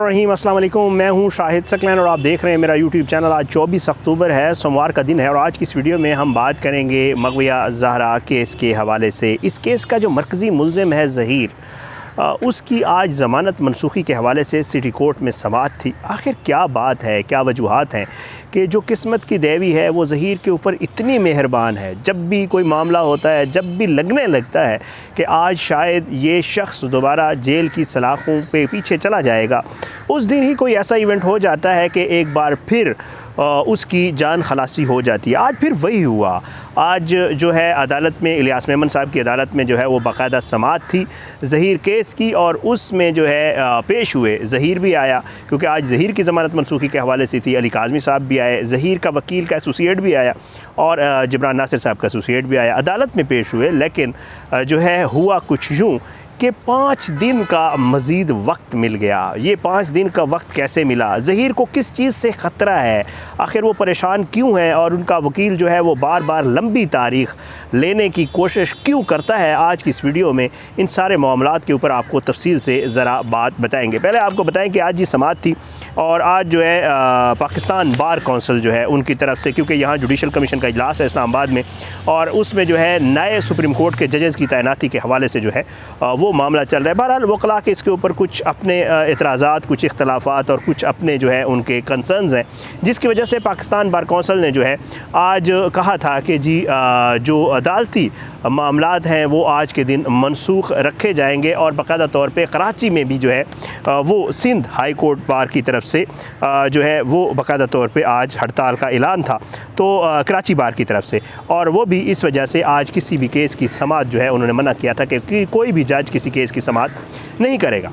रहीम अस्सलाम वालेकुम। मैं हूं शाहिद सकलैन और आप देख रहे हैं मेरा यूट्यूब चैनल। आज 24 अक्टूबर है, सोमवार का दिन है और आज की इस वीडियो में हम बात करेंगे मगविया ज़हरा केस के हवाले से। इस केस का जो मरकज़ी मुल्ज़िम है ज़हीर, उसकी आज ज़मानत मनसूखी के हवाले से सिटी कोर्ट में समाअत थी। आखिर क्या बात है, क्या वजूहात हैं कि जो किस्मत की देवी है वो ज़हीर के ऊपर इतनी मेहरबान है। जब भी कोई मामला होता है, जब भी लगने लगता है कि आज शायद ये शख्स दोबारा जेल की सलाखों पे पीछे चला जाएगा, उस दिन ही कोई ऐसा इवेंट हो जाता है कि एक बार फिर उसकी जान खलासी हो जाती है। आज फिर वही हुआ। आज जो है अदालत में, इलियास मेमन साहब की अदालत में जो है वो बाकायदा समाअत थी ज़हीर केस की और उसमें जो है पेश हुए। ज़हीर भी आया क्योंकि आज ज़हीर की ज़मानत मनसूखी के हवाले से थी। अली काज़मी साहब भी आए, ज़हीर का वकील का एसोसिएट भी आया और जिब्रान नासिर साहब का एसोसिएट भी आया। अदालत में पेश हुए, लेकिन जो है हुआ कुछ यूँ कि 5 दिन का मज़ीद वक्त मिल गया। ये 5 दिन का वक्त कैसे मिला? ज़हीर को किस चीज़ से ख़तरा है? आखिर वो परेशान क्यों है? और उनका वकील जो है वो बार बार लंबी तारीख़ लेने की कोशिश क्यों करता है? आज की इस वीडियो में इन सारे मामलात के ऊपर आपको तफसील से ज़रा बात बताएंगे। पहले आपको बताएं कि आज ये समाअत थी और आज जो है पाकिस्तान बार कौंसिल जो है उनकी तरफ से, क्योंकि यहाँ जुडिशल कमीशन का इजलास है इस्लामाबाद में और उसमें जो है नए सुप्रीम कोर्ट के जजेस की तैनाती के हवाले से जो है वो मामला चल रहा है। बहरहाल वकला के इसके ऊपर कुछ अपने एतराज़ात, कुछ इख्तलाफात और कुछ अपने जो है उनके कंसर्न्स हैं, जिसकी वजह से पाकिस्तान बार कौंसिल ने जो है आज कहा था कि जी जो अदालती मामलात हैं वो आज के दिन मनसूख रखे जाएंगे और बाकायदा तौर पे कराची में भी जो है वो सिंध हाई कोर्ट बार की तरफ से जो है वो बाकायदा तौर पे आज हड़ताल का ऐलान था, तो कराची बार की तरफ से, और वो भी इस वजह से आज किसी भी केस की समाअत जो है उन्होंने मना किया था कि कोई भी जज किसी केस की समाअत नहीं करेगा।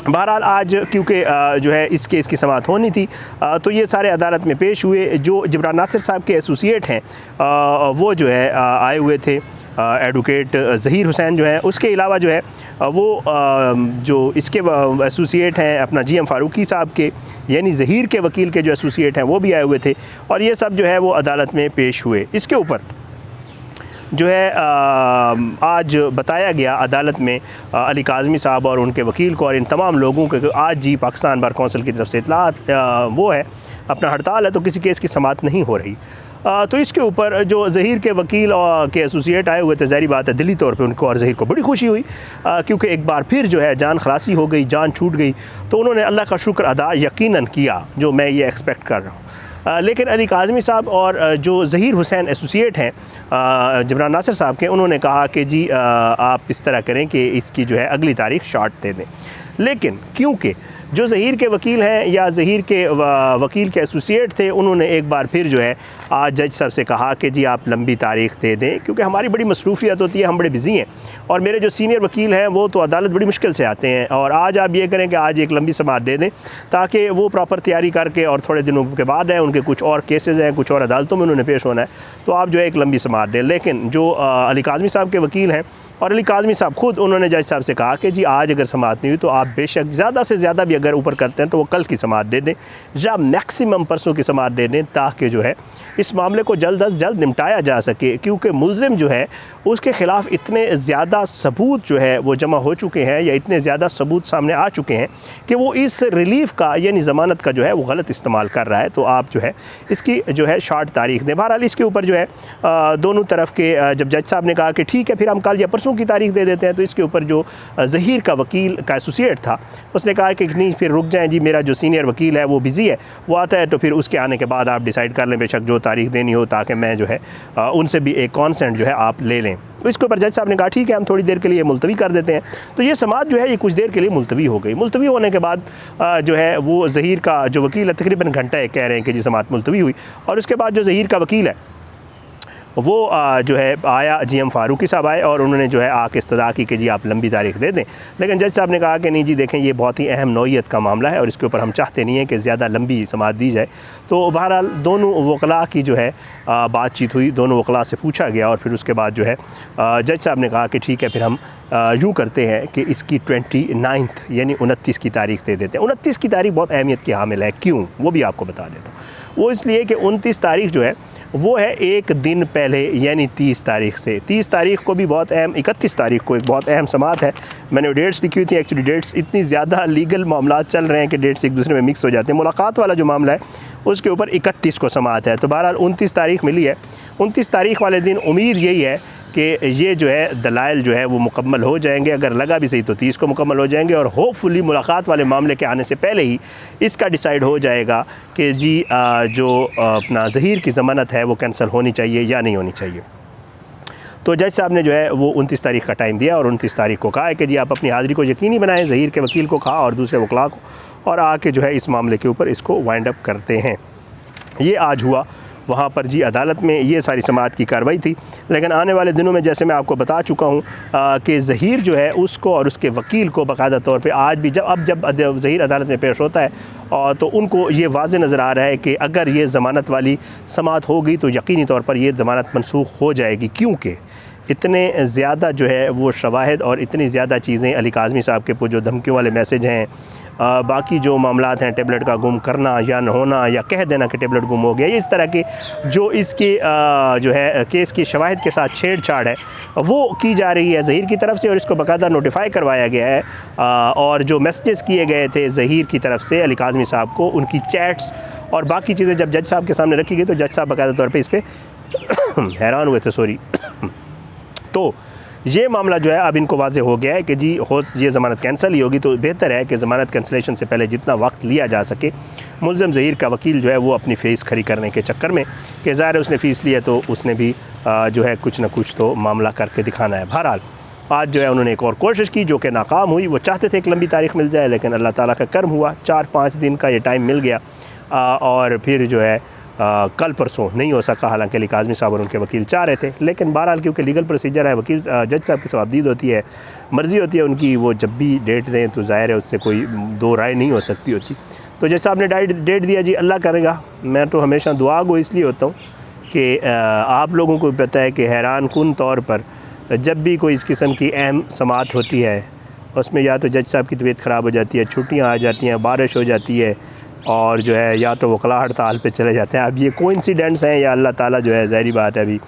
बहरहाल आज क्योंकि जो है इस केस की समाअत होनी थी तो ये सारे अदालत में पेश हुए। जो जिब्रान नासिर साहब के एसोसिएट हैं वो जो है आए हुए थे, एडवोकेट ज़हीर हुसैन जो है। उसके अलावा जो है वो जो इसके एसोसिएट हैं अपना GM फ़ारूकी साहब के, यानी ज़हीर के वकील के जो एसोसिएट हैं वो भी आए हुए थे और ये सब जो है वो अदालत में पेश हुए। इसके ऊपर जो है आज बताया गया अदालत में अली काज़मी साहब और उनके वकील को और इन तमाम लोगों के आज जी पाकिस्तान बार कौंसिल की तरफ से इतलात वो है, अपना हड़ताल है तो किसी केस की समाअत नहीं हो रही। तो इसके ऊपर जो ज़हीर के वकील के एसोसिएट आए हुए थे, ज़ाहिर बात है दिली तौर पे उनको और ज़हीर को बड़ी खुशी हुई क्योंकि एक बार फिर जो है जान खलासी हो गई, जान छूट गई। तो उन्होंने अल्लाह का शुक्र अदा यकीनन किया, जो मैं ये एक्सपेक्ट कर रहा हूँ। लेकिन अली काज़मी साहब और जो ज़हीर हुसैन एसोसिएट हैं जिब्रान नासिर साहब के, उन्होंने कहा कि जी आप इस तरह करें कि इसकी जो है अगली तारीख़ शार्ट दे दें। लेकिन क्योंकि जो ज़हीर के वकील हैं या ज़हीर के वकील के एसोसिएट थे, उन्होंने एक बार फिर जो है आज जज साहब से कहा कि जी आप लंबी तारीख़ दे दें क्योंकि हमारी बड़ी मसरूफ़ियत होती है, हम बड़े बिज़ी हैं और मेरे जो सीनियर वकील हैं वो तो अदालत बड़ी मुश्किल से आते हैं, और आज आप ये करें कि आज एक लंबी समाअत दे दें ताकि वो प्रॉपर तैयारी करके, और थोड़े दिनों के बाद हैं उनके कुछ और केसेस हैं, कुछ और अदालतों में उन्होंने पेश होना है, तो आप जो है एक लंबी समाअत दें। लेकिन जो अली काज़मी साहब के वकील हैं और अली काज़मी साहब खुद, उन्होंने जज साहब से कहा कि जी आज अगर समाअत नहीं हुई तो आप बेशक ज़्यादा से ज़्यादा भी अगर ऊपर करते हैं तो वो कल की समाअत दे दें या मैक्सिमम परसों की समाअत दे दें ताकि जो है इस मामले को जल्द अज जल्द निपटाया जा सके, क्योंकि मुल्ज़िम जो है उसके ख़िलाफ़ इतने ज़्यादा सबूत जो है वो जमा हो चुके हैं या इतने ज़्यादा सबूत सामने आ चुके हैं कि वो इस रिलीफ़ का यानी ज़मानत का जो है वो गलत इस्तेमाल कर रहा है। तो आप जो है इसकी जो है शॉर्ट तारीख़ दें। बहरहाल इसके ऊपर जो है दोनों तरफ के जब जज साहब ने कहा कि ठीक है फिर हम कल या परसों की तारीख़ दे देते हैं, तो इसके ऊपर जो ज़हीर का वकील का एसोसिएट था उसने कहा कि नहीं फिर रुक जाएं जी, मेरा जो सीनियर वकील है वो बिज़ी है, वो आता है तो फिर उसके आने के बाद आप डिसाइड कर लें बेशक जो तारीख़ देनी हो, ताकि मैं जो है उनसे भी एक कॉन्सेंट जो है आप ले लें। तो इसके ऊपर जज साहब ने कहा ठीक है हम थोड़ी देर के लिए मुलतवी कर देते हैं। तो ये समाअत जो है ये कुछ देर के लिए मुलतवी हो गई। मुलतवी होने के बाद जो है वो ज़हीर का जो वकील है तकरीबन घंटा कह रहे हैं कि जी समाअत मुलतवी हुई, और उसके बाद जो ज़हीर का वकील है वो जो है आया, GM फ़ारूकी साहब आए और उन्होंने जो है आके इस्तदा की कि जी आप लंबी तारीख़ दे दें। लेकिन जज साहब ने कहा कि नहीं जी देखें ये बहुत ही अहम नौइयत का मामला है और इसके ऊपर हम चाहते नहीं हैं कि ज़्यादा लंबी समाअत दी जाए। तो बहरहाल दोनों वकला की जो है बातचीत हुई, दोनों वकला से पूछा गया और फिर उसके बाद जो है जज साहब ने कहा कि ठीक है फिर हम यूँ करते हैं कि इसकी 29 यानी 29 की तारीख़ दे देते हैं। 29 की तारीख़ बहुत अहमियत की हामिल है। क्यों, वो भी आपको बता देता हूँ। वो इसलिए कि 29 तारीख जो है वो है एक दिन पहले, यानी 30 तारीख से। 30 तारीख को भी बहुत अहम, 31 तारीख को एक बहुत अहम समात है। मैंने डेट्स लिखी हुई थी, एक्चुअली डेट्स इतनी ज़्यादा लीगल मामला चल रहे हैं कि डेट्स एक दूसरे में मिक्स हो जाते हैं। मुलाकात वाला जो मामला है उसके ऊपर 31 को समात है, तो बहरहाल 29 तारीख मिली है। 29 तारीख वाले दिन उम्मीद यही है कि ये जो है दलाइल जो है वो मुकम्मल हो जाएंगे, अगर लगा भी सही तो 30 को मुकम्मल हो जाएंगे, और होपफुली मुलाकात वाले मामले के आने से पहले ही इसका डिसाइड हो जाएगा कि जी जो अपना ज़हीर की ज़मानत है वो कैंसिल होनी चाहिए या नहीं होनी चाहिए। तो जज साहब ने जो है वो 29 तारीख का टाइम दिया और 29 तारीख को कहा है कि जी आप अपनी हाज़िरी को यकीनी बनाएं, ज़हीर के वकील को कहा और दूसरे वकला को, और आके जो है इस मामले के ऊपर इसको वाइंड अप करते हैं। ये आज हुआ वहाँ पर जी अदालत में, ये सारी समाअत की कार्रवाई थी। लेकिन आने वाले दिनों में जैसे मैं आपको बता चुका हूँ कि ज़हीर जो है उसको और उसके वकील को बाकायदा तौर पे आज भी जब ज़हीर अदालत में पेश होता है और तो उनको ये वाज़े नज़र आ रहा है कि अगर ये ज़मानत वाली समाअत हो गई तो यकीनी तौर पर ये ज़मानत मनसूख हो जाएगी, क्योंकि इतने ज़्यादा जो है वो शवाहिद और इतनी ज़्यादा चीज़ें, अली काज़मी साहब के जो धमकियों वाले मैसेज हैं, बाकी जो मामलात हैं, टेबलेट का गुम करना या न होना या कह देना कि टेबलेट गुम हो गया, इस तरह की जो इसके जो है केस की शवाहिद के साथ छेड़छाड़ है वो की जा रही है ज़हीर की तरफ से, और इसको बाकायदा नोटिफाई करवाया गया है। और जो मैसेजेस किए गए थे ज़हीर की तरफ से अली काज़मी साहब को, उनकी चैट्स और बाकी चीज़ें जब जज साहब के सामने रखी गई तो जज साहब बाकायदा तौर पर इस पर हैरान हुए थे, सॉरी। तो ये मामला जो है अब इनको वाज़े हो गया है कि जी ये ज़मानत कैंसिल ही होगी, तो बेहतर है कि ज़मानत कैंसिलेशन से पहले जितना वक्त लिया जा सके। मुल्ज़िम ज़हीर का वकील जो है वो अपनी फ़ीस खरी करने के चक्कर में, कि ज़ाहिर है उसने फ़ीस लिया तो उसने भी जो है कुछ ना कुछ तो मामला करके दिखाना है। बहरहाल आज जो है उन्होंने एक और कोशिश की जो कि नाकाम हुई। वो चाहते थे एक लंबी तारीख मिल जाए, लेकिन अल्लाह ताला का करम हुआ, 4-5 दिन का ये टाइम मिल गया और फिर जो है कल परसों नहीं हो सका। हालांकि अली काज़मी साहब और उनके वकील चाह रहे थे, लेकिन बहरहाल क्योंकि लीगल प्रोसीजर है, वकील जज साहब की सवाबदीद होती है, मर्ज़ी होती है उनकी, वो जब भी डेट दें तो ज़ाहिर है उससे कोई दो राय नहीं हो सकती होती। तो जज साहब ने डेट दिया जी, अल्लाह करेगा। मैं तो हमेशा दुआ गो इसलिए होता हूँ कि आप लोगों को पता है कि हैरान कुन तौर पर जब भी कोई इस किस्म की अहम समाअत होती है उसमें या तो जज साहब की तबीयत ख़राब हो जाती है, छुट्टियाँ आ जाती हैं, बारिश हो जाती है, और जो है या तो वकला हड़ताल पे चले जाते हैं। अब ये कोइंसिडेंट्स हैं या अल्लाह ताला जो है, ज़ाहिरी बात है अभी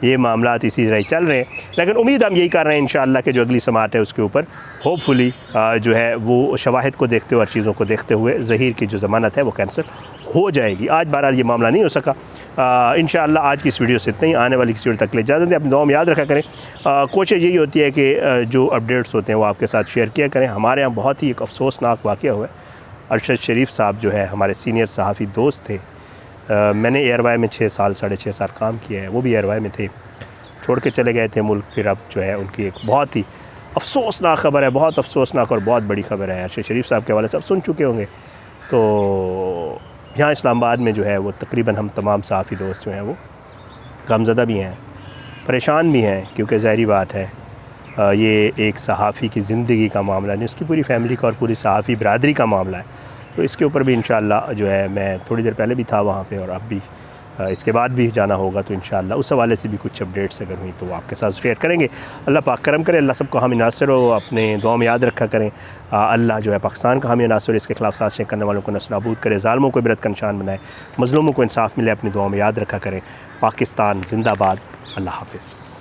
ये मामलात इसी तरह ही चल रहे हैं, लेकिन उम्मीद हम यही कर रहे हैं इंशाअल्लाह कि जो अगली समाअत है उसके ऊपर होपफुली जो है वो शवाहिद को देखते हुए और चीज़ों को देखते हुए ज़हीर की जो ज़मानत है वो कैंसिल हो जाएगी। आज बहरहाल ये मामला नहीं हो सका। इंशाअल्लाह आज की इस वीडियो से इतना ही, आने वाली किसी वीडियो तक ले इजाज़त दें। अपनी दुआ में याद रखा करें। कोशिश यही होती है कि जो अपडेट्स होते हैं वो आपके साथ शेयर किया करें। हमारे यहाँ बहुत ही एक अफसोसनाक वाक़या हुआ है। अरशद शरीफ साहब जो है हमारे सीनियर सहाफ़ी दोस्त थे, मैंने एयरवाई में 6 साल 6.5 साल काम किया है, वो भी एयरवाई में थे, छोड़ के चले गए थे मुल्क। फिर अब जो है उनकी एक बहुत ही अफसोसनाक ख़बर है, बहुत अफसोसनाक और बहुत बड़ी ख़बर है। अरशद शरीफ साहब के हवाले से आप सुन चुके होंगे। तो यहाँ इस्लामाबाद में जो है वो तकरीबन हम तमाम सहाफ़ी दोस्त जो हैं वो गमज़दा भी हैं, परेशान भी हैं, क्योंकि ज़ाहिरी बात है ये एक सहाफ़ी की ज़िंदगी का मामला नहीं, उसकी पूरी फैमिली का और पूरी सहाफ़ी बरादरी का मामला है। तो इसके ऊपर भी इंशाअल्लाह जो है, मैं थोड़ी देर पहले भी था वहाँ पे और अब भी इसके बाद भी जाना होगा, तो इंशाअल्लाह उस हवाले से भी कुछ अपडेट्स अगर हुई तो वो आपके साथ शेयर करेंगे। अल्लाह पाक करम करे, अल्लाह सबको हामी नासिर हो, अपने दुआ में याद रखा करें। अल्लाह जो है पाकिस्तान का हामी नासिर, इसके खिलाफ साजिशें करने वालों को नस्तानाबूद करे, ज़ालिमों को इबरत का निशान बनाए, मज़लूमों को इंसाफ मिले, अपनी दुआ में याद रखा करें। पाकिस्तान जिंदाबाद। अल्लाह हाफ़िज़।